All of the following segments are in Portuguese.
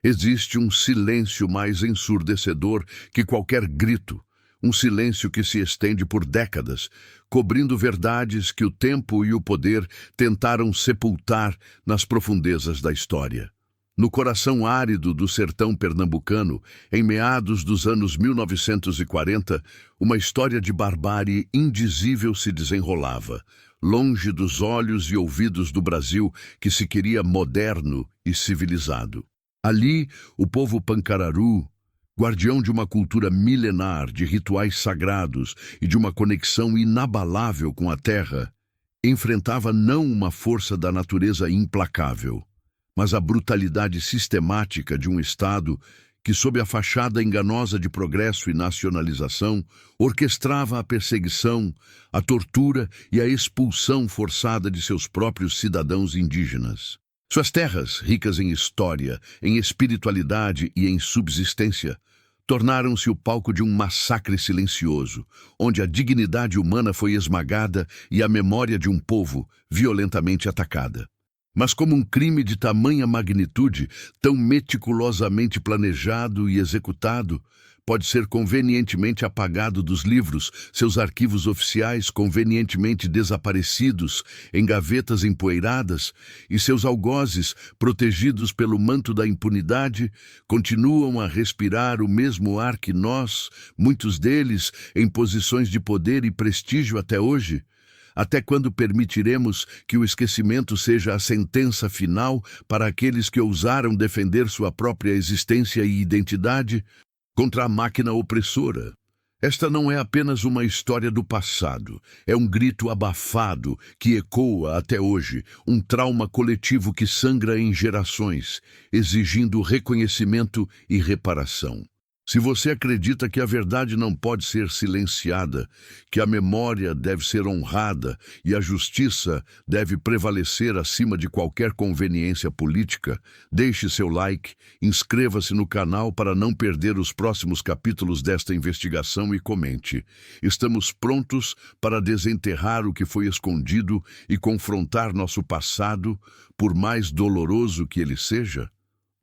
Existe um silêncio mais ensurdecedor que qualquer grito, um silêncio que se estende por décadas, cobrindo verdades que o tempo e o poder tentaram sepultar nas profundezas da história. No coração árido do sertão pernambucano, em meados dos anos 1940, uma história de barbárie indizível se desenrolava, longe dos olhos e ouvidos do Brasil que se queria moderno e civilizado. Ali, o povo Pancararu, guardião de uma cultura milenar, de rituais sagrados e de uma conexão inabalável com a terra, enfrentava não uma força da natureza implacável, mas a brutalidade sistemática de um Estado que, sob a fachada enganosa de progresso e nacionalização, orquestrava a perseguição, a tortura e a expulsão forçada de seus próprios cidadãos indígenas. Suas terras, ricas em história, em espiritualidade e em subsistência, tornaram-se o palco de um massacre silencioso, onde a dignidade humana foi esmagada e a memória de um povo violentamente atacada. Mas como um crime de tamanha magnitude, tão meticulosamente planejado e executado, pode ser convenientemente apagado dos livros, seus arquivos oficiais convenientemente desaparecidos em gavetas empoeiradas, e seus algozes, protegidos pelo manto da impunidade, continuam a respirar o mesmo ar que nós, muitos deles em posições de poder e prestígio até hoje? Até quando permitiremos que o esquecimento seja a sentença final para aqueles que ousaram defender sua própria existência e identidade contra a máquina opressora? Esta não é apenas uma história do passado, é um grito abafado que ecoa até hoje, um trauma coletivo que sangra em gerações, exigindo reconhecimento e reparação. Se você acredita que a verdade não pode ser silenciada, que a memória deve ser honrada e a justiça deve prevalecer acima de qualquer conveniência política, deixe seu like, inscreva-se no canal para não perder os próximos capítulos desta investigação e comente. Estamos prontos para desenterrar o que foi escondido e confrontar nosso passado, por mais doloroso que ele seja.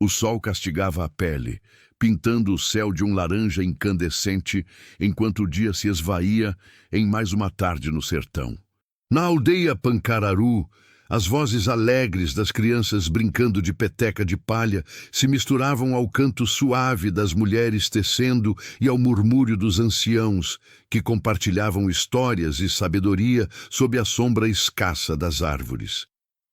O sol castigava a pele, pintando o céu de um laranja incandescente, enquanto o dia se esvaía em mais uma tarde no sertão. Na aldeia Pancararu, as vozes alegres das crianças brincando de peteca de palha se misturavam ao canto suave das mulheres tecendo e ao murmúrio dos anciãos, que compartilhavam histórias e sabedoria sob a sombra escassa das árvores.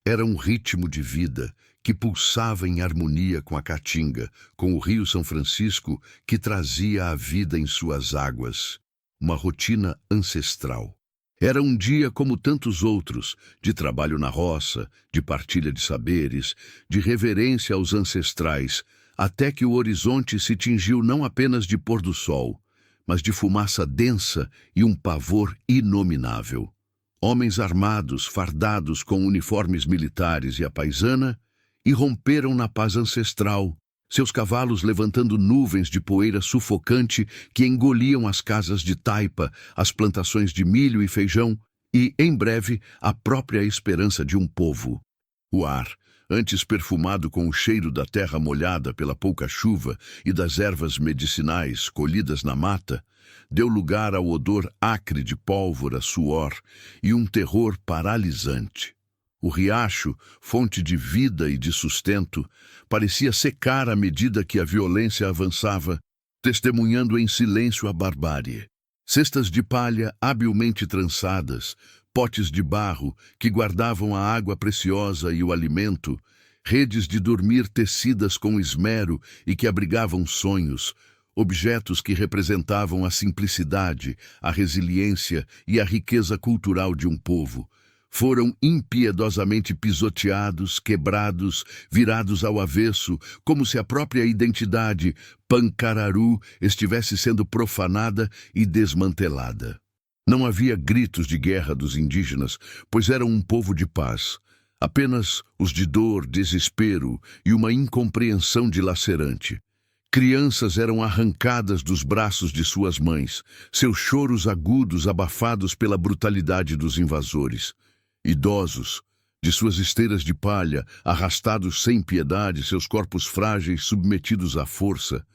Era um ritmo de vida que pulsava em harmonia com a Caatinga, com o rio São Francisco que trazia a vida em suas águas. Uma rotina ancestral. Era um dia como tantos outros, de trabalho na roça, de partilha de saberes, de reverência aos ancestrais, até que o horizonte se tingiu não apenas de pôr do sol, mas de fumaça densa e um pavor inominável. Homens armados, fardados com uniformes militares e a paisana, irromperam na paz ancestral, seus cavalos levantando nuvens de poeira sufocante que engoliam as casas de taipa, as plantações de milho e feijão e, em breve, a própria esperança de um povo. O ar, antes perfumado com o cheiro da terra molhada pela pouca chuva e das ervas medicinais colhidas na mata, deu lugar ao odor acre de pólvora, suor e um terror paralisante. O riacho, fonte de vida e de sustento, parecia secar à medida que a violência avançava, testemunhando em silêncio a barbárie. Cestas de palha habilmente trançadas, potes de barro que guardavam a água preciosa e o alimento, redes de dormir tecidas com esmero e que abrigavam sonhos, objetos que representavam a simplicidade, a resiliência e a riqueza cultural de um povo, foram impiedosamente pisoteados, quebrados, virados ao avesso, como se a própria identidade Pancararu estivesse sendo profanada e desmantelada. Não havia gritos de guerra dos indígenas, pois eram um povo de paz. Apenas os de dor, desespero e uma incompreensão dilacerante. Crianças eram arrancadas dos braços de suas mães, seus choros agudos abafados pela brutalidade dos invasores. Idosos, De suas esteiras de palha, arrastados sem piedade, seus corpos frágeis submetidos à força,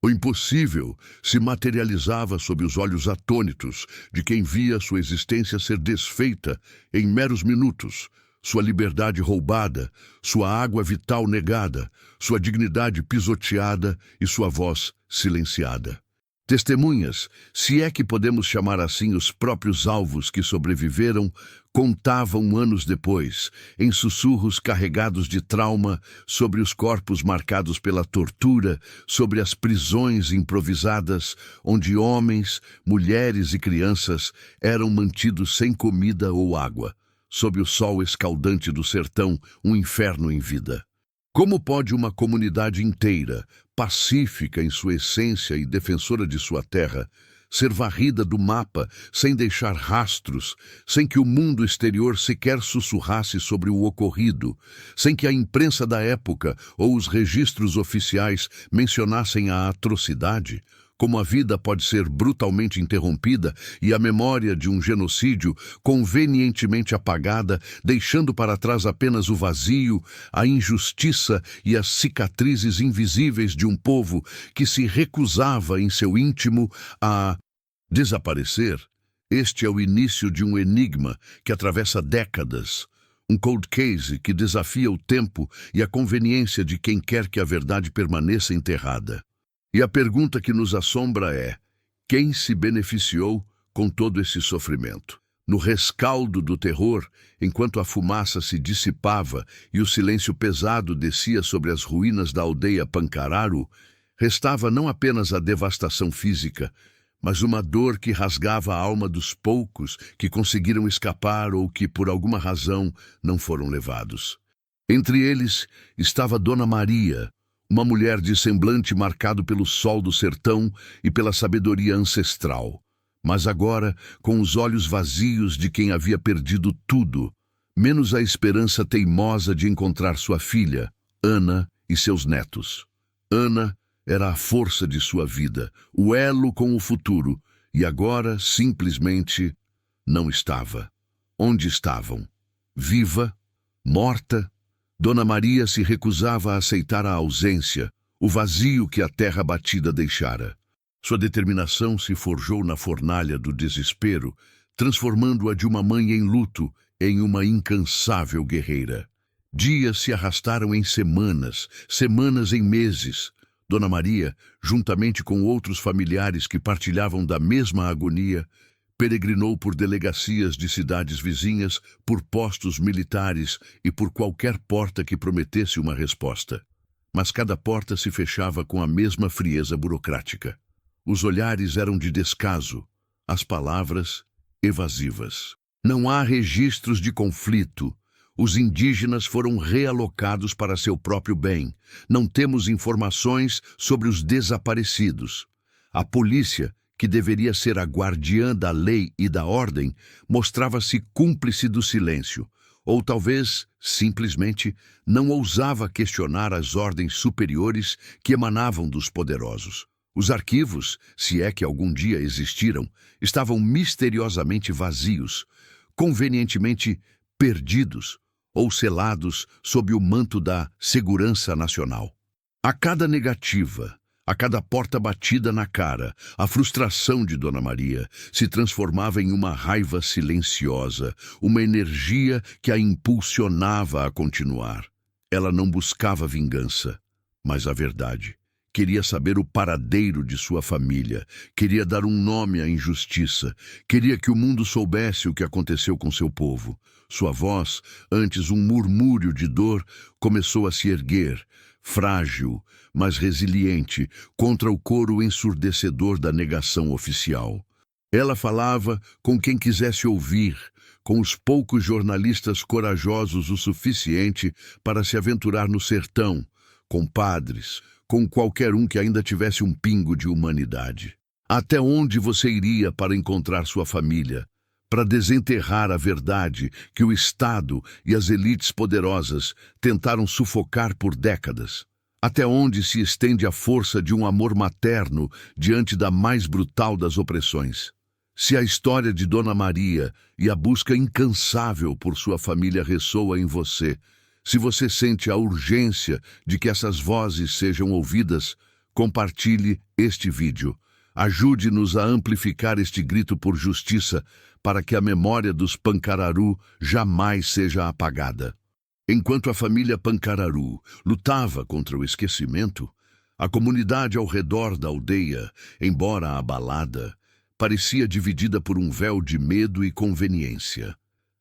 o impossível se materializava sob os olhos atônitos de quem via sua existência ser desfeita em meros minutos, sua liberdade roubada, sua água vital negada, sua dignidade pisoteada e sua voz silenciada. Testemunhas, se é que podemos chamar assim os próprios alvos que sobreviveram, contavam anos depois, em sussurros carregados de trauma, sobre os corpos marcados pela tortura, sobre as prisões improvisadas, onde homens, mulheres e crianças eram mantidos sem comida ou água, sob o sol escaldante do sertão, um inferno em vida. Como pode uma comunidade inteira, pacífica em sua essência e defensora de sua terra, ser varrida do mapa sem deixar rastros, sem que o mundo exterior sequer sussurrasse sobre o ocorrido, sem que a imprensa da época ou os registros oficiais mencionassem a atrocidade? Como a vida pode ser brutalmente interrompida e a memória de um genocídio convenientemente apagada, deixando para trás apenas o vazio, a injustiça e as cicatrizes invisíveis de um povo que se recusava em seu íntimo a desaparecer? Este é o início de um enigma que atravessa décadas, um cold case que desafia o tempo e a conveniência de quem quer que a verdade permaneça enterrada. E a pergunta que nos assombra é: quem se beneficiou com todo esse sofrimento? No rescaldo do terror, enquanto a fumaça se dissipava e o silêncio pesado descia sobre as ruínas da aldeia Pancararu, restava não apenas a devastação física, mas uma dor que rasgava a alma dos poucos que conseguiram escapar ou que, por alguma razão, não foram levados. Entre eles estava Dona Maria, uma mulher de semblante marcado pelo sol do sertão e pela sabedoria ancestral, mas agora com os olhos vazios de quem havia perdido tudo, menos a esperança teimosa de encontrar sua filha, Ana, e seus netos. Ana era a força de sua vida, o elo com o futuro, e agora, simplesmente, não estava. Onde estavam? Viva? Morta? Dona Maria se recusava a aceitar a ausência, o vazio que a terra batida deixara. Sua determinação se forjou na fornalha do desespero, transformando-a de uma mãe em luto em uma incansável guerreira. Dias se arrastaram em semanas, semanas em meses. Dona Maria, juntamente com outros familiares que partilhavam da mesma agonia, peregrinou por delegacias de cidades vizinhas, por postos militares e por qualquer porta que prometesse uma resposta. Mas cada porta se fechava com a mesma frieza burocrática. Os olhares eram de descaso, as palavras evasivas. Não há registros de conflito. Os indígenas foram realocados para seu próprio bem. Não temos informações sobre os desaparecidos. A polícia, que deveria ser a guardiã da lei e da ordem, mostrava-se cúmplice do silêncio, ou talvez, simplesmente, não ousava questionar as ordens superiores que emanavam dos poderosos. Os arquivos, se é que algum dia existiram, estavam misteriosamente vazios, convenientemente perdidos ou selados sob o manto da segurança nacional. A cada negativa, a cada porta batida na cara, a frustração de Dona Maria se transformava em uma raiva silenciosa, uma energia que a impulsionava a continuar. Ela não buscava vingança, mas a verdade. Queria saber o paradeiro de sua família, queria dar um nome à injustiça, queria que o mundo soubesse o que aconteceu com seu povo. Sua voz, antes um murmúrio de dor, começou a se erguer, frágil, mas resiliente, contra o coro ensurdecedor da negação oficial. Ela falava com quem quisesse ouvir, com os poucos jornalistas corajosos o suficiente para se aventurar no sertão, com padres, com qualquer um que ainda tivesse um pingo de humanidade. Até onde você iria para encontrar sua família? Para desenterrar a verdade que o Estado e as elites poderosas tentaram sufocar por décadas? Até onde se estende a força de um amor materno diante da mais brutal das opressões? Se a história de Dona Maria e a busca incansável por sua família ressoa em você, se você sente a urgência de que essas vozes sejam ouvidas, compartilhe este vídeo. Ajude-nos a amplificar este grito por justiça para que a memória dos Pancararu jamais seja apagada. Enquanto a família Pancararu lutava contra o esquecimento, a comunidade ao redor da aldeia, embora abalada, parecia dividida por um véu de medo e conveniência.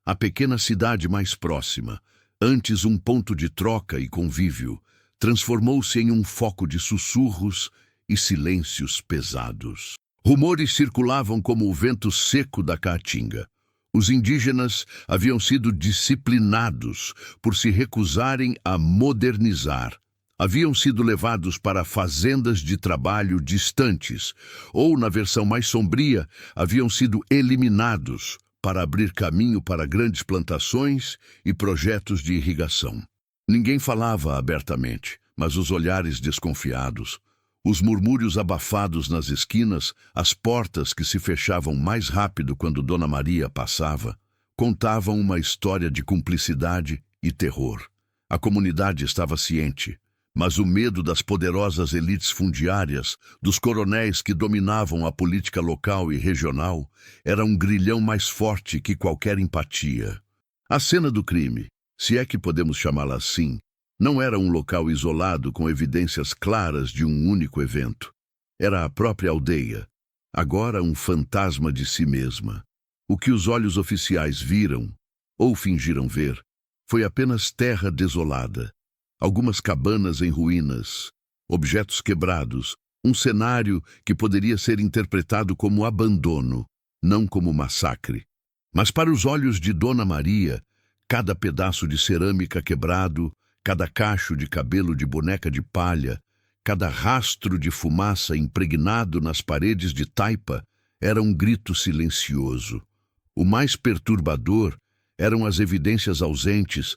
A pequena cidade mais próxima, antes um ponto de troca e convívio, transformou-se em um foco de sussurros e silêncios pesados. Rumores circulavam como o vento seco da caatinga. Os indígenas haviam sido disciplinados por se recusarem a modernizar. Haviam sido levados para fazendas de trabalho distantes, ou, na versão mais sombria, haviam sido eliminados para abrir caminho para grandes plantações e projetos de irrigação. Ninguém falava abertamente, mas os olhares desconfiados, os murmúrios abafados nas esquinas, as portas que se fechavam mais rápido quando Dona Maria passava, contavam uma história de cumplicidade e terror. A comunidade estava ciente, mas o medo das poderosas elites fundiárias, dos coronéis que dominavam a política local e regional, era um grilhão mais forte que qualquer empatia. A cena do crime, se é que podemos chamá-la assim, não era um local isolado com evidências claras de um único evento. Era a própria aldeia, agora um fantasma de si mesma. O que os olhos oficiais viram, ou fingiram ver, foi apenas terra desolada, algumas cabanas em ruínas, objetos quebrados, um cenário que poderia ser interpretado como abandono, não como massacre. Mas para os olhos de Dona Maria, cada pedaço de cerâmica quebrado, cada cacho de cabelo de boneca de palha, cada rastro de fumaça impregnado nas paredes de taipa era um grito silencioso. O mais perturbador eram as evidências ausentes.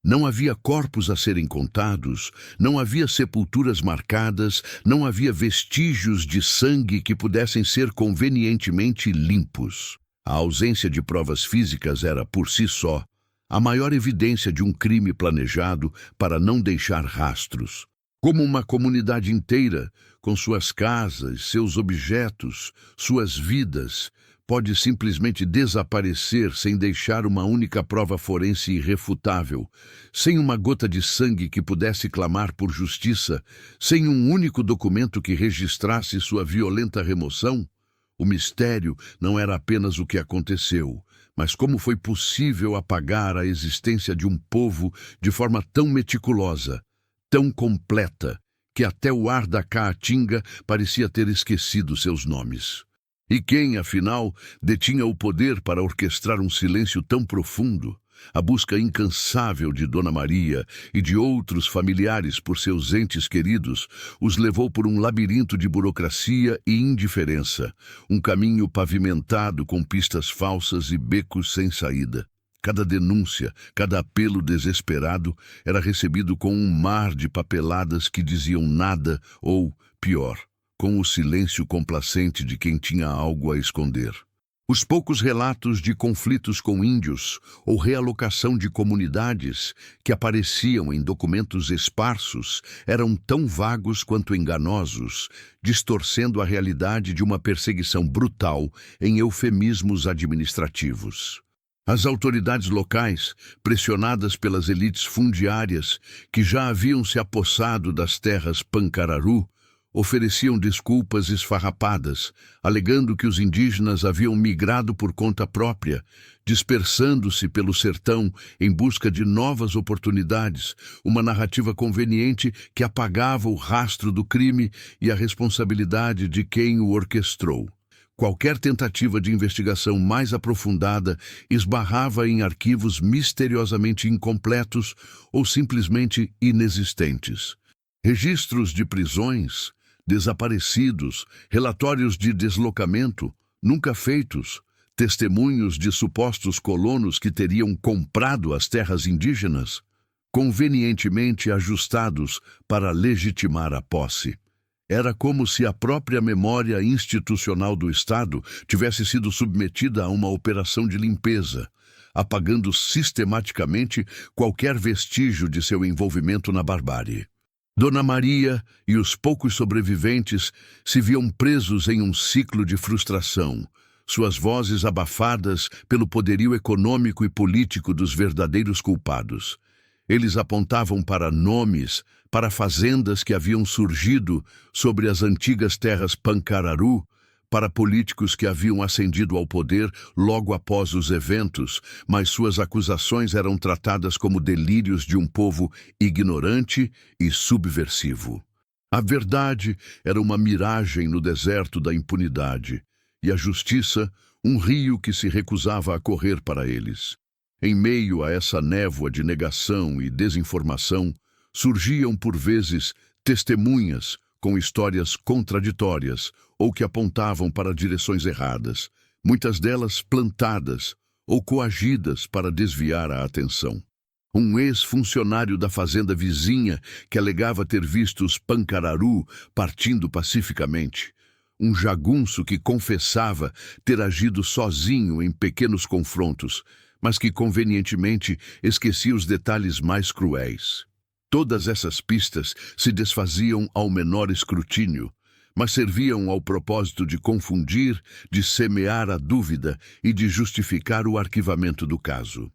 Não havia corpos a serem contados, não havia sepulturas marcadas, não havia vestígios de sangue que pudessem ser convenientemente limpos. A ausência de provas físicas era, por si só, a maior evidência de um crime planejado para não deixar rastros. Como uma comunidade inteira, com suas casas, seus objetos, suas vidas, pode simplesmente desaparecer sem deixar uma única prova forense irrefutável, sem uma gota de sangue que pudesse clamar por justiça, sem um único documento que registrasse sua violenta remoção? O mistério não era apenas o que aconteceu, mas como foi possível apagar a existência de um povo de forma tão meticulosa, tão completa, que até o ar da caatinga parecia ter esquecido seus nomes. E quem, afinal, detinha o poder para orquestrar um silêncio tão profundo? A busca incansável de Dona Maria e de outros familiares por seus entes queridos os levou por um labirinto de burocracia e indiferença, um caminho pavimentado com pistas falsas e becos sem saída. Cada denúncia, cada apelo desesperado era recebido com um mar de papeladas que diziam nada ou, pior, com o silêncio complacente de quem tinha algo a esconder. Os poucos relatos de conflitos com índios ou realocação de comunidades que apareciam em documentos esparsos eram tão vagos quanto enganosos, distorcendo a realidade de uma perseguição brutal em eufemismos administrativos. As autoridades locais, pressionadas pelas elites fundiárias que já haviam se apossado das terras Pancararu, ofereciam desculpas esfarrapadas, alegando que os indígenas haviam migrado por conta própria, dispersando-se pelo sertão em busca de novas oportunidades, uma narrativa conveniente que apagava o rastro do crime e a responsabilidade de quem o orquestrou. Qualquer tentativa de investigação mais aprofundada esbarrava em arquivos misteriosamente incompletos ou simplesmente inexistentes. Registros de prisões, desaparecidos, relatórios de deslocamento, nunca feitos, testemunhos de supostos colonos que teriam comprado as terras indígenas, convenientemente ajustados para legitimar a posse. Era como se a própria memória institucional do Estado tivesse sido submetida a uma operação de limpeza, apagando sistematicamente qualquer vestígio de seu envolvimento na barbárie. Dona Maria e os poucos sobreviventes se viam presos em um ciclo de frustração, suas vozes abafadas pelo poderio econômico e político dos verdadeiros culpados. Eles apontavam para nomes, para fazendas que haviam surgido sobre as antigas terras Pancararu, para políticos que haviam ascendido ao poder logo após os eventos, mas suas acusações eram tratadas como delírios de um povo ignorante e subversivo. A verdade era uma miragem no deserto da impunidade, e a justiça, um rio que se recusava a correr para eles. Em meio a essa névoa de negação e desinformação, surgiam por vezes testemunhas com histórias contraditórias ou que apontavam para direções erradas, muitas delas plantadas ou coagidas para desviar a atenção. Um ex-funcionário da fazenda vizinha que alegava ter visto os Pancararu partindo pacificamente. Um jagunço que confessava ter agido sozinho em pequenos confrontos, mas que convenientemente esquecia os detalhes mais cruéis. Todas essas pistas se desfaziam ao menor escrutínio, mas serviam ao propósito de confundir, de semear a dúvida e de justificar o arquivamento do caso.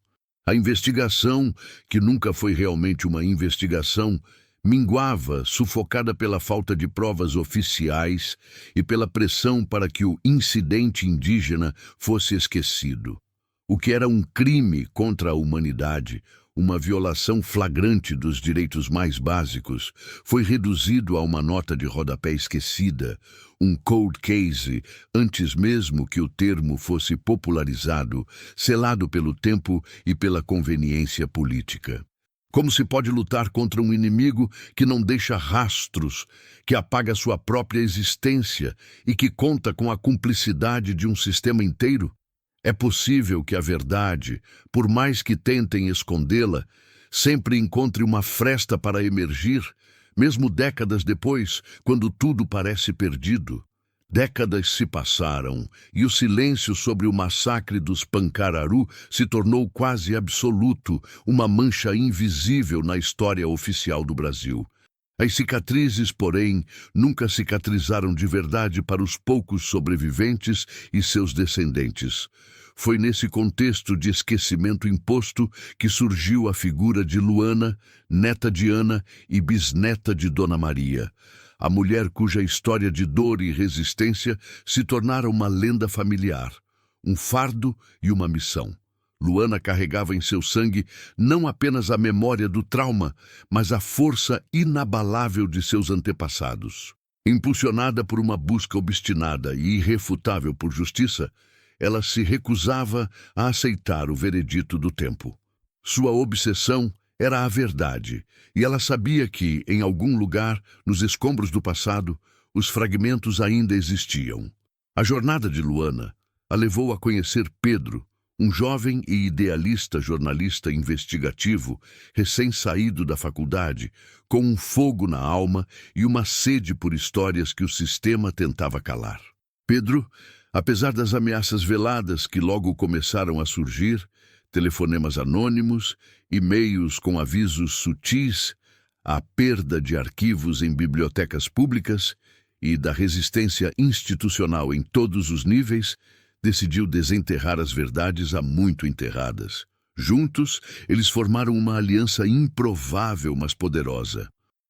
A investigação, que nunca foi realmente uma investigação, minguava, sufocada pela falta de provas oficiais e pela pressão para que o incidente indígena fosse esquecido. O que era um crime contra a humanidade, uma violação flagrante dos direitos mais básicos, foi reduzido a uma nota de rodapé esquecida, um cold case, antes mesmo que o termo fosse popularizado, selado pelo tempo e pela conveniência política. Como se pode lutar contra um inimigo que não deixa rastros, que apaga sua própria existência e que conta com a cumplicidade de um sistema inteiro? É possível que a verdade, por mais que tentem escondê-la, sempre encontre uma fresta para emergir, mesmo décadas depois, quando tudo parece perdido. Décadas se passaram e o silêncio sobre o massacre dos Pancararu se tornou quase absoluto, uma mancha invisível na história oficial do Brasil. As cicatrizes, porém, nunca cicatrizaram de verdade para os poucos sobreviventes e seus descendentes. Foi nesse contexto de esquecimento imposto que surgiu a figura de Luana, neta de Ana e bisneta de Dona Maria, a mulher cuja história de dor e resistência se tornara uma lenda familiar, um fardo e uma missão. Luana carregava em seu sangue não apenas a memória do trauma, mas a força inabalável de seus antepassados. Impulsionada por uma busca obstinada e irrefutável por justiça, ela se recusava a aceitar o veredito do tempo. Sua obsessão era a verdade, e ela sabia que, em algum lugar, nos escombros do passado, os fragmentos ainda existiam. A jornada de Luana a levou a conhecer Pedro, um jovem e idealista jornalista investigativo, recém-saído da faculdade, com um fogo na alma e uma sede por histórias que o sistema tentava calar. Pedro, apesar das ameaças veladas que logo começaram a surgir, telefonemas anônimos, e-mails com avisos sutis, a perda de arquivos em bibliotecas públicas e da resistência institucional em todos os níveis, decidiu desenterrar as verdades há muito enterradas. Juntos, eles formaram uma aliança improvável, mas poderosa.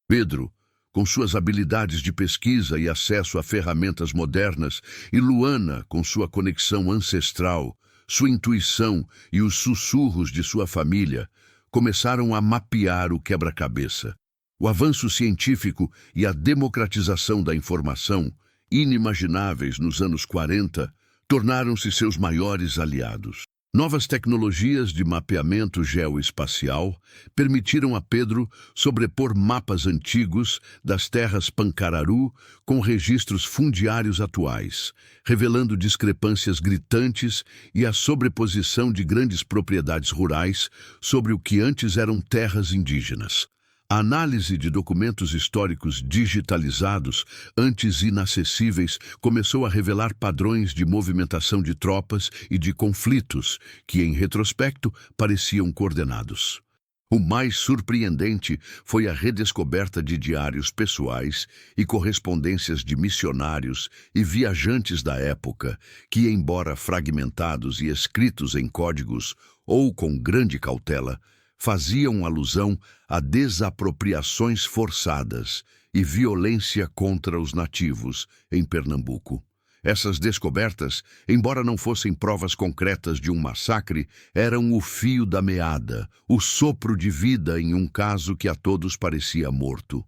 Pedro, com suas habilidades de pesquisa e acesso a ferramentas modernas, e Luana, com sua conexão ancestral, sua intuição e os sussurros de sua família, começaram a mapear o quebra-cabeça. O avanço científico e a democratização da informação, inimagináveis nos anos 40, tornaram-se seus maiores aliados. Novas tecnologias de mapeamento geoespacial permitiram a Pedro sobrepor mapas antigos das terras Pancararu com registros fundiários atuais, revelando discrepâncias gritantes e a sobreposição de grandes propriedades rurais sobre o que antes eram terras indígenas. A análise de documentos históricos digitalizados, antes inacessíveis, começou a revelar padrões de movimentação de tropas e de conflitos que, em retrospecto, pareciam coordenados. O mais surpreendente foi a redescoberta de diários pessoais e correspondências de missionários e viajantes da época, que, embora fragmentados e escritos em códigos ou com grande cautela, faziam alusão a desapropriações forçadas e violência contra os nativos em Pernambuco. Essas descobertas, embora não fossem provas concretas de um massacre, eram o fio da meada, o sopro de vida em um caso que a todos parecia morto.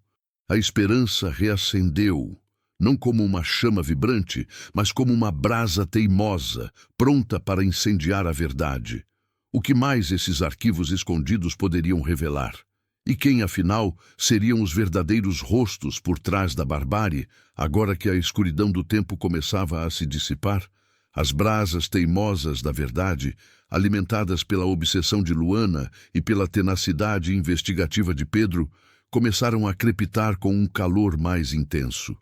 A esperança reacendeu, não como uma chama vibrante, mas como uma brasa teimosa, pronta para incendiar a verdade. O que mais esses arquivos escondidos poderiam revelar? E quem, afinal, seriam os verdadeiros rostos por trás da barbárie, agora que a escuridão do tempo começava a se dissipar? As brasas teimosas da verdade, alimentadas pela obsessão de Luana e pela tenacidade investigativa de Pedro, começaram a crepitar com um calor mais intenso.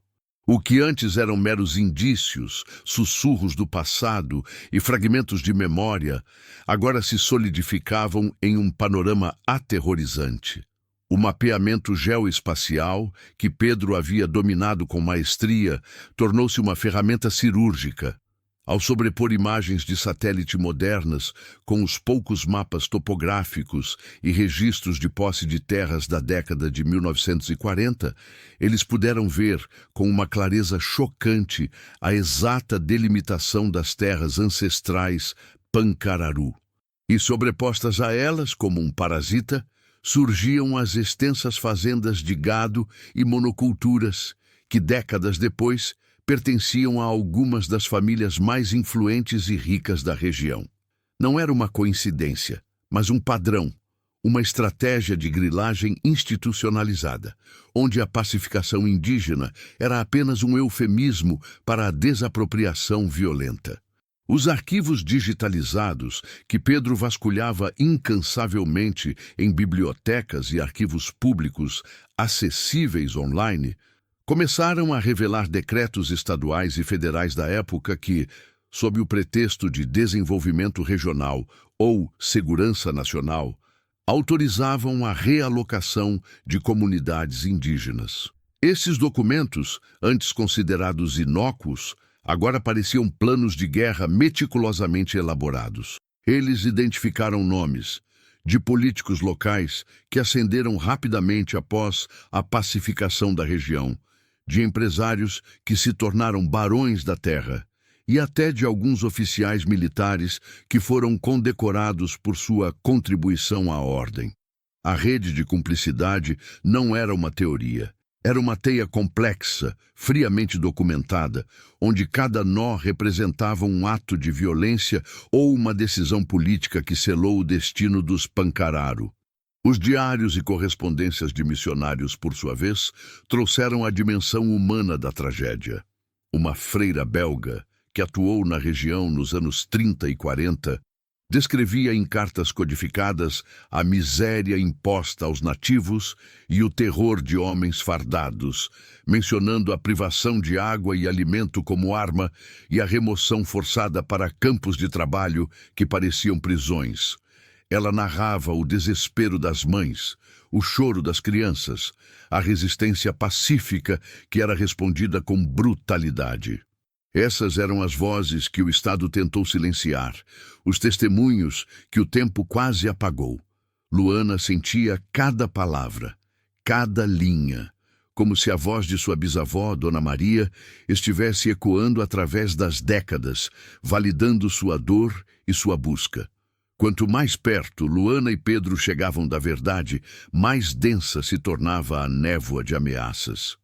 O que antes eram meros indícios, sussurros do passado e fragmentos de memória, agora se solidificavam em um panorama aterrorizante. O mapeamento geoespacial, que Pedro havia dominado com maestria, tornou-se uma ferramenta cirúrgica. Ao sobrepor imagens de satélite modernas com os poucos mapas topográficos e registros de posse de terras da década de 1940, eles puderam ver, com uma clareza chocante, a exata delimitação das terras ancestrais Pancararu. E sobrepostas a elas, como um parasita, surgiam as extensas fazendas de gado e monoculturas, que décadas depois pertenciam a algumas das famílias mais influentes e ricas da região. Não era uma coincidência, mas um padrão, uma estratégia de grilagem institucionalizada, onde a pacificação indígena era apenas um eufemismo para a desapropriação violenta. Os arquivos digitalizados, que Pedro vasculhava incansavelmente em bibliotecas e arquivos públicos acessíveis online, começaram a revelar decretos estaduais e federais da época que, sob o pretexto de desenvolvimento regional ou segurança nacional, autorizavam a realocação de comunidades indígenas. Esses documentos, antes considerados inócuos, agora pareciam planos de guerra meticulosamente elaborados. Eles identificaram nomes de políticos locais que ascenderam rapidamente após a pacificação da região, de empresários que se tornaram barões da terra e até de alguns oficiais militares que foram condecorados por sua contribuição à ordem. A rede de cumplicidade não era uma teoria. Era uma teia complexa, friamente documentada, onde cada nó representava um ato de violência ou uma decisão política que selou o destino dos Pancararu. Os diários e correspondências de missionários, por sua vez, trouxeram a dimensão humana da tragédia. Uma freira belga, que atuou na região nos anos 30 e 40, descrevia em cartas codificadas a miséria imposta aos nativos e o terror de homens fardados, mencionando a privação de água e alimento como arma e a remoção forçada para campos de trabalho que pareciam prisões. Ela narrava o desespero das mães, o choro das crianças, a resistência pacífica que era respondida com brutalidade. Essas eram as vozes que o Estado tentou silenciar, os testemunhos que o tempo quase apagou. Luana sentia cada palavra, cada linha, como se a voz de sua bisavó, Dona Maria, estivesse ecoando através das décadas, validando sua dor e sua busca. Quanto mais perto Luana e Pedro chegavam da verdade, mais densa se tornava a névoa de ameaças.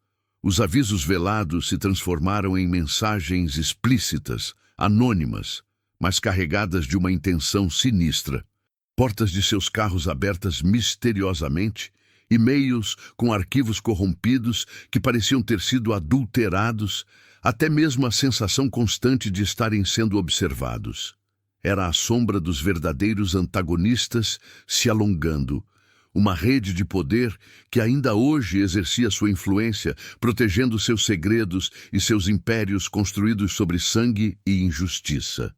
Os avisos velados se transformaram em mensagens explícitas, anônimas, mas carregadas de uma intenção sinistra. Portas de seus carros abertas misteriosamente, e-mails com arquivos corrompidos que pareciam ter sido adulterados, até mesmo a sensação constante de estarem sendo observados. Era a sombra dos verdadeiros antagonistas se alongando, uma rede de poder que ainda hoje exercia sua influência, protegendo seus segredos e seus impérios construídos sobre sangue e injustiça.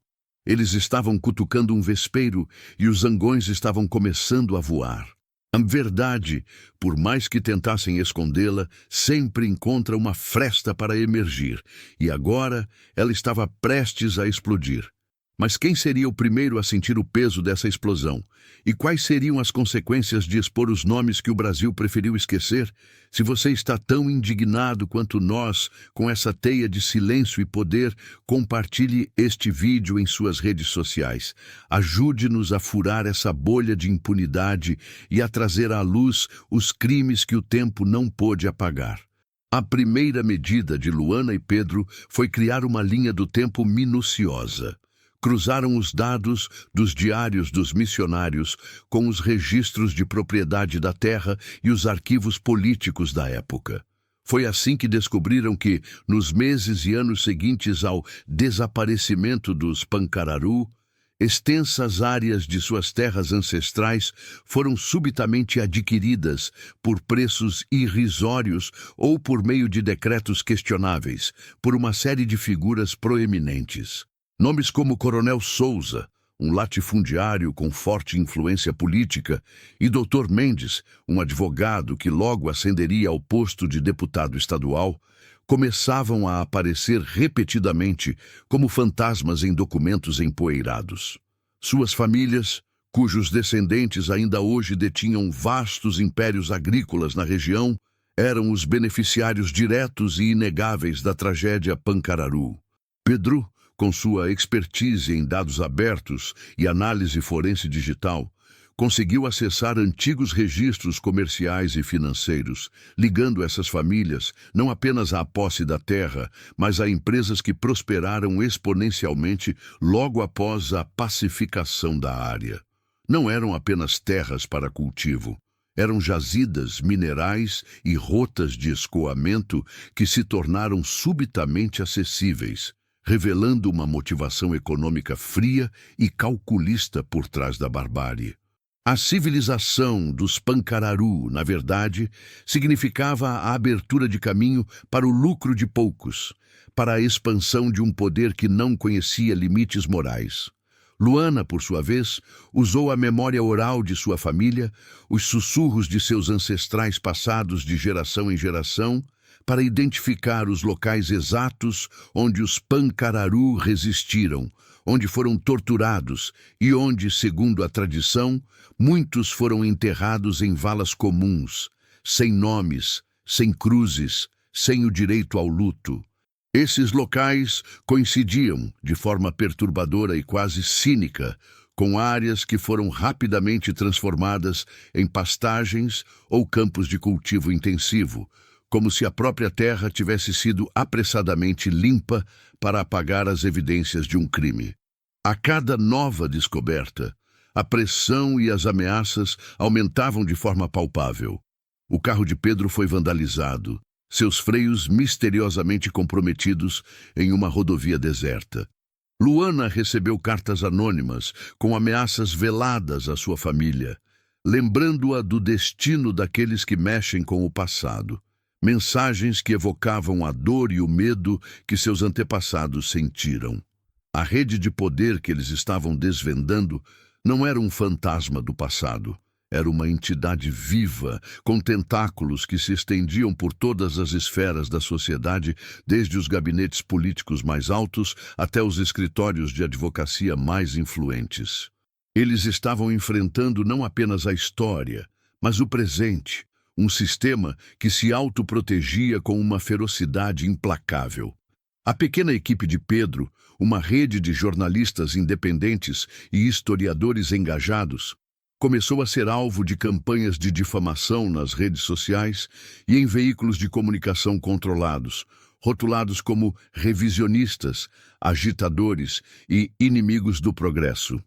Eles estavam cutucando um vespeiro e os zangões estavam começando a voar. A verdade, por mais que tentassem escondê-la, sempre encontra uma fresta para emergir, e agora ela estava prestes a explodir. Mas quem seria o primeiro a sentir o peso dessa explosão? E quais seriam as consequências de expor os nomes que o Brasil preferiu esquecer? Se você está tão indignado quanto nós com essa teia de silêncio e poder, compartilhe este vídeo em suas redes sociais. Ajude-nos a furar essa bolha de impunidade e a trazer à luz os crimes que o tempo não pôde apagar. A primeira medida de Luana e Pedro foi criar uma linha do tempo minuciosa. Cruzaram os dados dos diários dos missionários com os registros de propriedade da terra e os arquivos políticos da época. Foi assim que descobriram que, nos meses e anos seguintes ao desaparecimento dos Pancararu, extensas áreas de suas terras ancestrais foram subitamente adquiridas por preços irrisórios ou por meio de decretos questionáveis, por uma série de figuras proeminentes. Nomes como Coronel Souza, um latifundiário com forte influência política, e Dr. Mendes, um advogado que logo ascenderia ao posto de deputado estadual, começavam a aparecer repetidamente como fantasmas em documentos empoeirados. Suas famílias, cujos descendentes ainda hoje detinham vastos impérios agrícolas na região, eram os beneficiários diretos e inegáveis da tragédia Pancararu. Pedro, com sua expertise em dados abertos e análise forense digital, conseguiu acessar antigos registros comerciais e financeiros, ligando essas famílias não apenas à posse da terra, mas a empresas que prosperaram exponencialmente logo após a pacificação da área. Não eram apenas terras para cultivo. Eram jazidas minerais e rotas de escoamento que se tornaram subitamente acessíveis, revelando uma motivação econômica fria e calculista por trás da barbárie. A civilização dos Pancararu, na verdade, significava a abertura de caminho para o lucro de poucos, para a expansão de um poder que não conhecia limites morais. Luana, por sua vez, usou a memória oral de sua família, os sussurros de seus ancestrais passados de geração em geração, para identificar os locais exatos onde os Pancararu resistiram, onde foram torturados e onde, segundo a tradição, muitos foram enterrados em valas comuns, sem nomes, sem cruzes, sem o direito ao luto. Esses locais coincidiam, de forma perturbadora e quase cínica, com áreas que foram rapidamente transformadas em pastagens ou campos de cultivo intensivo, como se a própria terra tivesse sido apressadamente limpa para apagar as evidências de um crime. A cada nova descoberta, a pressão e as ameaças aumentavam de forma palpável. O carro de Pedro foi vandalizado, seus freios misteriosamente comprometidos em uma rodovia deserta. Luana recebeu cartas anônimas com ameaças veladas à sua família, lembrando-a do destino daqueles que mexem com o passado. Mensagens que evocavam a dor e o medo que seus antepassados sentiram. A rede de poder que eles estavam desvendando não era um fantasma do passado. Era uma entidade viva, com tentáculos que se estendiam por todas as esferas da sociedade, desde os gabinetes políticos mais altos até os escritórios de advocacia mais influentes. Eles estavam enfrentando não apenas a história, mas o presente, um sistema que se autoprotegia com uma ferocidade implacável. A pequena equipe de Pedro, uma rede de jornalistas independentes e historiadores engajados, começou a ser alvo de campanhas de difamação nas redes sociais e em veículos de comunicação controlados, rotulados como revisionistas, agitadores e inimigos do progresso.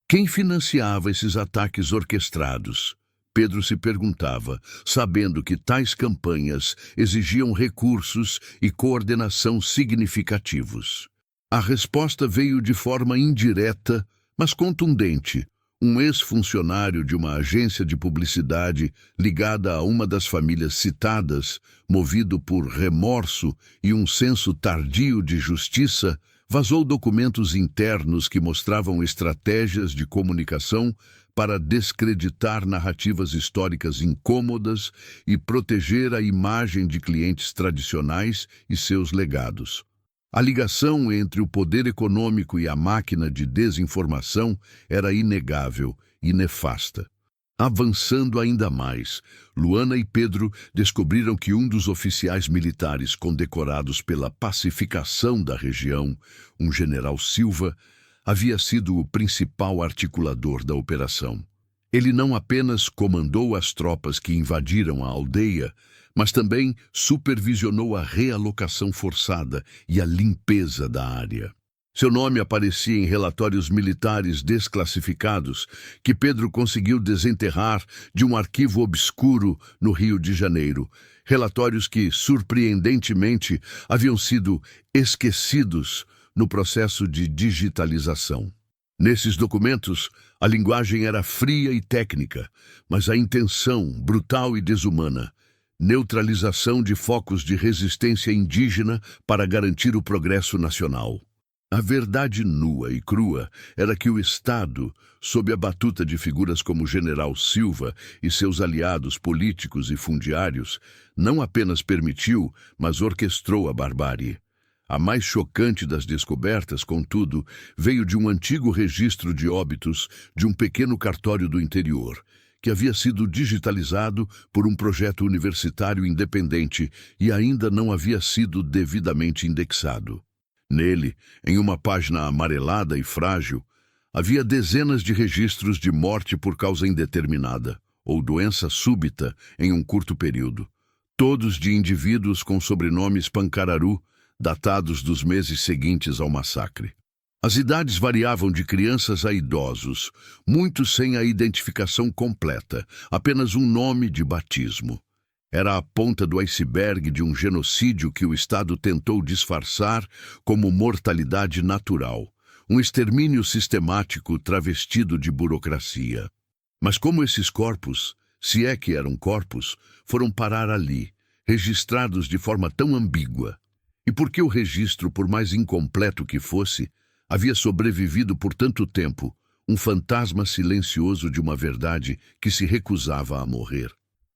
Quem financiava esses ataques orquestrados? Pedro se perguntava, sabendo que tais campanhas exigiam recursos e coordenação significativos. A resposta veio de forma indireta, mas contundente: um ex-funcionário de uma agência de publicidade ligada a uma das famílias citadas, movido por remorso e um senso tardio de justiça, vazou documentos internos que mostravam estratégias de comunicação para descreditar narrativas históricas incômodas e proteger a imagem de clientes tradicionais e seus legados. A ligação entre o poder econômico e a máquina de desinformação era inegável e nefasta. Avançando ainda mais, Luana e Pedro descobriram que um dos oficiais militares condecorados pela pacificação da região, um general Silva, havia sido o principal articulador da operação. Ele não apenas comandou as tropas que invadiram a aldeia, mas também supervisionou a realocação forçada e a limpeza da área. Seu nome aparecia em relatórios militares desclassificados que Pedro conseguiu desenterrar de um arquivo obscuro no Rio de Janeiro. Relatórios que, surpreendentemente, haviam sido esquecidos no processo de digitalização. Nesses documentos, a linguagem era fria e técnica, mas a intenção brutal e desumana. Neutralização de focos de resistência indígena para garantir o progresso nacional. A verdade nua e crua era que o Estado, sob a batuta de figuras como o General Silva e seus aliados políticos e fundiários, não apenas permitiu, mas orquestrou a barbárie. A mais chocante das descobertas, contudo, veio de um antigo registro de óbitos de um pequeno cartório do interior, que havia sido digitalizado por um projeto universitário independente e ainda não havia sido devidamente indexado. Nele, em uma página amarelada e frágil, havia dezenas de registros de morte por causa indeterminada, ou doença súbita em um curto período, todos de indivíduos com sobrenomes Pancararu, datados dos meses seguintes ao massacre. As idades variavam de crianças a idosos, muitos sem a identificação completa, apenas um nome de batismo. Era a ponta do iceberg de um genocídio que o Estado tentou disfarçar como mortalidade natural, um extermínio sistemático travestido de burocracia. Mas como esses corpos, se é que eram corpos, foram parar ali, registrados de forma tão ambígua? E por que o registro, por mais incompleto que fosse, havia sobrevivido por tanto tempo, um fantasma silencioso de uma verdade que se recusava a morrer?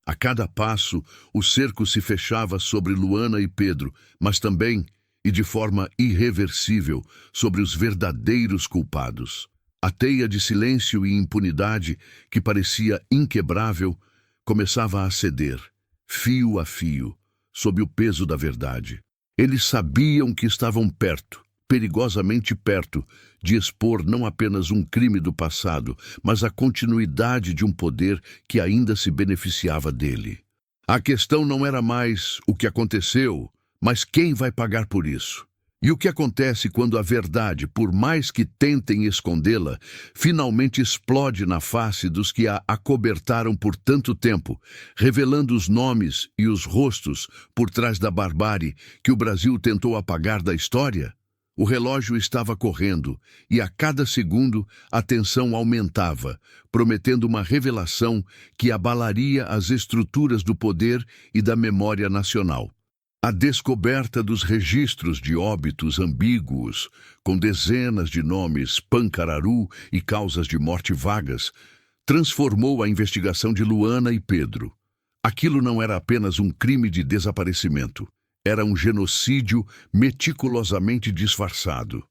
A cada passo, o cerco se fechava sobre Luana e Pedro, mas também, e de forma irreversível, sobre os verdadeiros culpados. A teia de silêncio e impunidade, que parecia inquebrável, começava a ceder, fio a fio, sob o peso da verdade. Eles sabiam que estavam perto, perigosamente perto, de expor não apenas um crime do passado, mas a continuidade de um poder que ainda se beneficiava dele. A questão não era mais o que aconteceu, mas quem vai pagar por isso. E o que acontece quando a verdade, por mais que tentem escondê-la, finalmente explode na face dos que a acobertaram por tanto tempo, revelando os nomes e os rostos por trás da barbárie que o Brasil tentou apagar da história? O relógio estava correndo e a cada segundo a tensão aumentava, prometendo uma revelação que abalaria as estruturas do poder e da memória nacional. A descoberta dos registros de óbitos ambíguos, com dezenas de nomes Pancararu e causas de morte vagas, transformou a investigação de Luana e Pedro. Aquilo não era apenas um crime de desaparecimento. Era um genocídio meticulosamente disfarçado.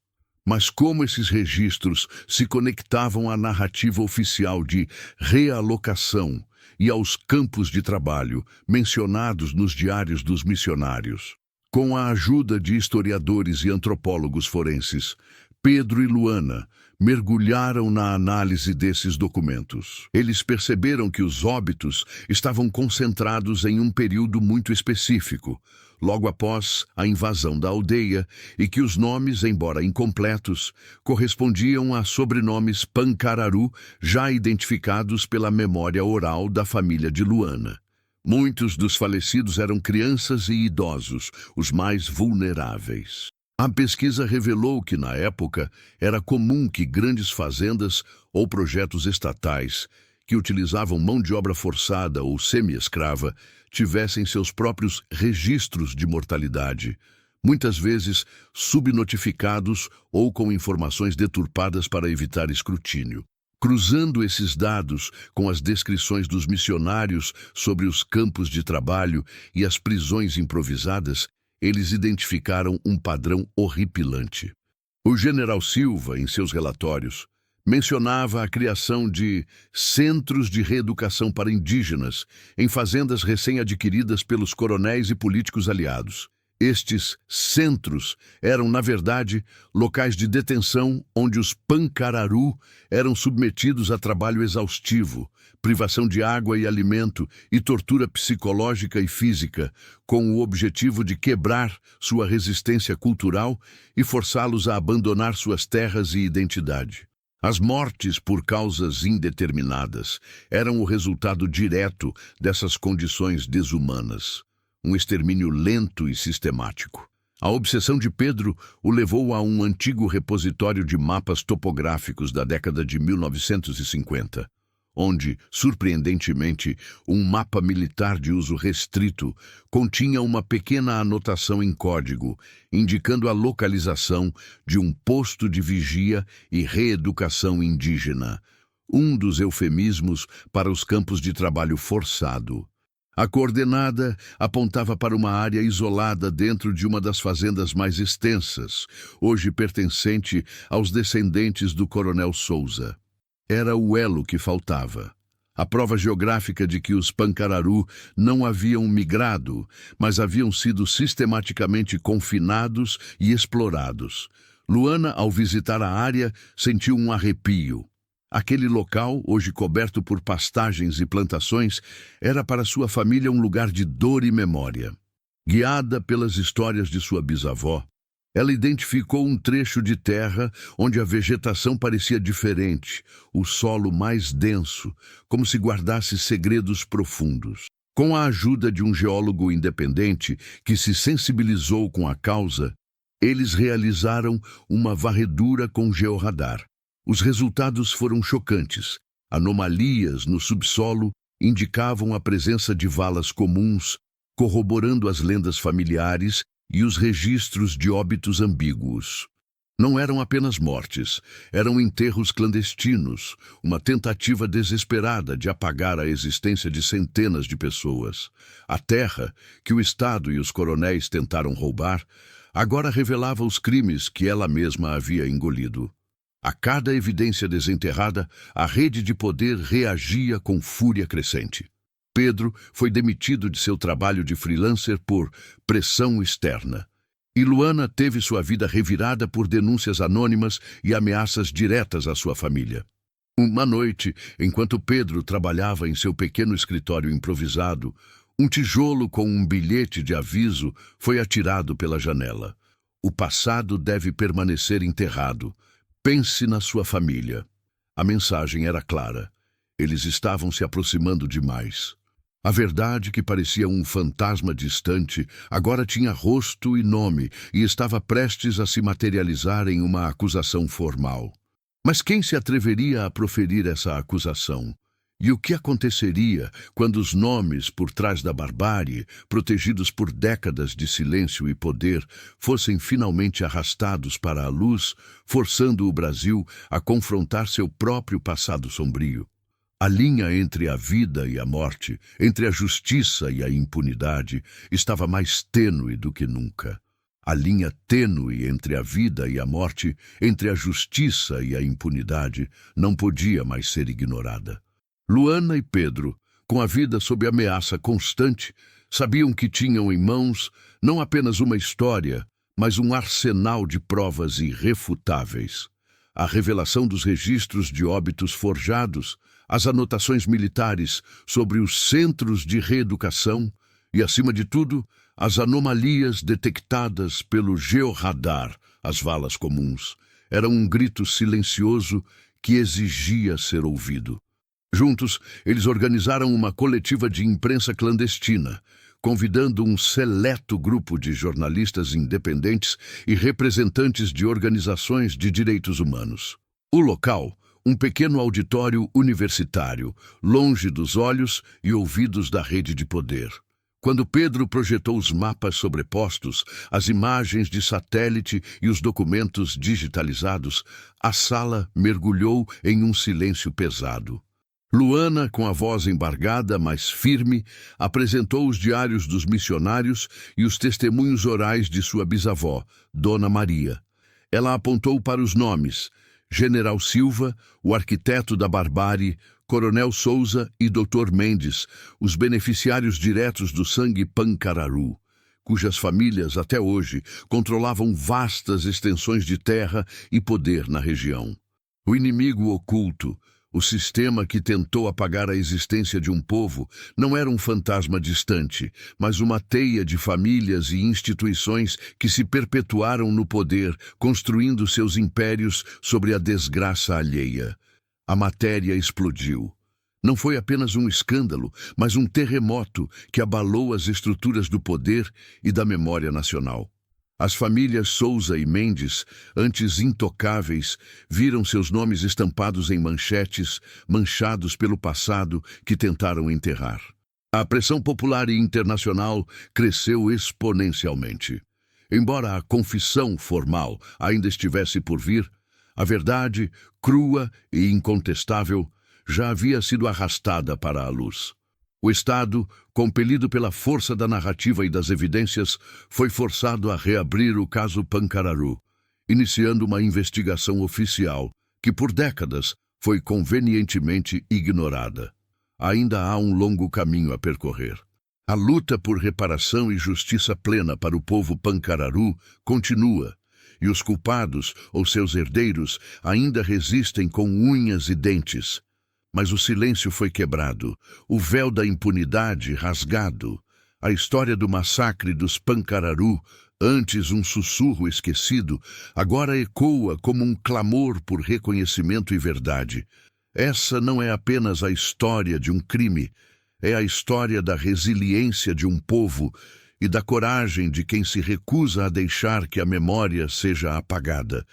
Mas como esses registros se conectavam à narrativa oficial de realocação e aos campos de trabalho mencionados nos diários dos missionários? Com a ajuda de historiadores e antropólogos forenses, Pedro e Luana mergulharam na análise desses documentos. Eles perceberam que os óbitos estavam concentrados em um período muito específico, logo após a invasão da aldeia, e que os nomes, embora incompletos, correspondiam a sobrenomes Pancararu já identificados pela memória oral da família de Luana. Muitos dos falecidos eram crianças e idosos, os mais vulneráveis. A pesquisa revelou que, na época, era comum que grandes fazendas ou projetos estatais que utilizavam mão de obra forçada ou semi-escrava tivessem seus próprios registros de mortalidade, muitas vezes subnotificados ou com informações deturpadas para evitar escrutínio. Cruzando esses dados com as descrições dos missionários sobre os campos de trabalho e as prisões improvisadas, eles identificaram um padrão horripilante. O general Silva, em seus relatórios, mencionava a criação de centros de reeducação para indígenas em fazendas recém-adquiridas pelos coronéis e políticos aliados. Estes centros eram, na verdade, locais de detenção onde os pancararu eram submetidos a trabalho exaustivo, privação de água e alimento e tortura psicológica e física, com o objetivo de quebrar sua resistência cultural e forçá-los a abandonar suas terras e identidade. As mortes por causas indeterminadas eram o resultado direto dessas condições desumanas. Um extermínio lento e sistemático. A obsessão de Pedro o levou a um antigo repositório de mapas topográficos da década de 1950, onde, surpreendentemente, um mapa militar de uso restrito continha uma pequena anotação em código, indicando a localização de um posto de vigia e reeducação indígena, um dos eufemismos para os campos de trabalho forçado. A coordenada apontava para uma área isolada dentro de uma das fazendas mais extensas, hoje pertencente aos descendentes do coronel Souza. Era o elo que faltava. A prova geográfica de que os pancararu não haviam migrado, mas haviam sido sistematicamente confinados e explorados. Luana, ao visitar a área, sentiu um arrepio. Aquele local, hoje coberto por pastagens e plantações, era para sua família um lugar de dor e memória. Guiada pelas histórias de sua bisavó, ela identificou um trecho de terra onde a vegetação parecia diferente, o solo mais denso, como se guardasse segredos profundos. Com a ajuda de um geólogo independente que se sensibilizou com a causa, eles realizaram uma varredura com georradar. Os resultados foram chocantes. Anomalias no subsolo indicavam a presença de valas comuns, corroborando as lendas familiares e os registros de óbitos ambíguos. Não eram apenas mortes, eram enterros clandestinos, uma tentativa desesperada de apagar a existência de centenas de pessoas. A terra, que o Estado e os coronéis tentaram roubar, agora revelava os crimes que ela mesma havia engolido. A cada evidência desenterrada, a rede de poder reagia com fúria crescente. Pedro foi demitido de seu trabalho de freelancer por pressão externa. E Luana teve sua vida revirada por denúncias anônimas e ameaças diretas à sua família. Uma noite, enquanto Pedro trabalhava em seu pequeno escritório improvisado, um tijolo com um bilhete de aviso foi atirado pela janela. O passado deve permanecer enterrado. Pense na sua família. A mensagem era clara. Eles estavam se aproximando demais. A verdade, que parecia um fantasma distante, agora tinha rosto e nome e estava prestes a se materializar em uma acusação formal. Mas quem se atreveria a proferir essa acusação? E o que aconteceria quando os nomes por trás da barbárie, protegidos por décadas de silêncio e poder, fossem finalmente arrastados para a luz, forçando o Brasil a confrontar seu próprio passado sombrio? A linha entre a vida e a morte, entre a justiça e a impunidade, estava mais tênue do que nunca. A linha tênue entre a vida e a morte, entre a justiça e a impunidade, não podia mais ser ignorada. Luana e Pedro, com a vida sob ameaça constante, sabiam que tinham em mãos não apenas uma história, mas um arsenal de provas irrefutáveis. A revelação dos registros de óbitos forjados, as anotações militares sobre os centros de reeducação e, acima de tudo, as anomalias detectadas pelo georradar, as valas comuns, eram um grito silencioso que exigia ser ouvido. Juntos, eles organizaram uma coletiva de imprensa clandestina, convidando um seleto grupo de jornalistas independentes e representantes de organizações de direitos humanos. O local, um pequeno auditório universitário, longe dos olhos e ouvidos da rede de poder. Quando Pedro projetou os mapas sobrepostos, as imagens de satélite e os documentos digitalizados, a sala mergulhou em um silêncio pesado. Luana, com a voz embargada, mas firme, apresentou os diários dos missionários e os testemunhos orais de sua bisavó, Dona Maria. Ela apontou para os nomes: General Silva, o arquiteto da barbárie, Coronel Souza e Dr. Mendes, os beneficiários diretos do sangue Pancararu, cujas famílias, até hoje, controlavam vastas extensões de terra e poder na região. O inimigo oculto, o sistema que tentou apagar a existência de um povo, não era um fantasma distante, mas uma teia de famílias e instituições que se perpetuaram no poder, construindo seus impérios sobre a desgraça alheia. A matéria explodiu. Não foi apenas um escândalo, mas um terremoto que abalou as estruturas do poder e da memória nacional. As famílias Souza e Mendes, antes intocáveis, viram seus nomes estampados em manchetes, manchados pelo passado que tentaram enterrar. A pressão popular e internacional cresceu exponencialmente. Embora a confissão formal ainda estivesse por vir, a verdade, crua e incontestável, já havia sido arrastada para a luz. O Estado, compelido pela força da narrativa e das evidências, foi forçado a reabrir o caso Pancararu, iniciando uma investigação oficial que, por décadas, foi convenientemente ignorada. Ainda há um longo caminho a percorrer. A luta por reparação e justiça plena para o povo Pancararu continua, e os culpados, ou seus herdeiros, ainda resistem com unhas e dentes. Mas o silêncio foi quebrado, o véu da impunidade rasgado. A história do massacre dos Pancararu, antes um sussurro esquecido, agora ecoa como um clamor por reconhecimento e verdade. Essa não é apenas a história de um crime, é a história da resiliência de um povo e da coragem de quem se recusa a deixar que a memória seja apagada.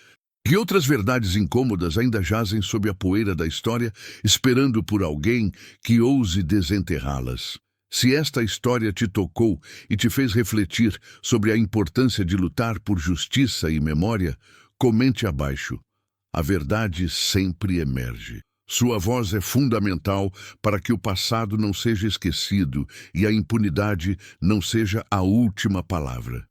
E outras verdades incômodas ainda jazem sob a poeira da história, esperando por alguém que ouse desenterrá-las. Se esta história te tocou e te fez refletir sobre a importância de lutar por justiça e memória, comente abaixo. A verdade sempre emerge. Sua voz é fundamental para que o passado não seja esquecido e a impunidade não seja a última palavra.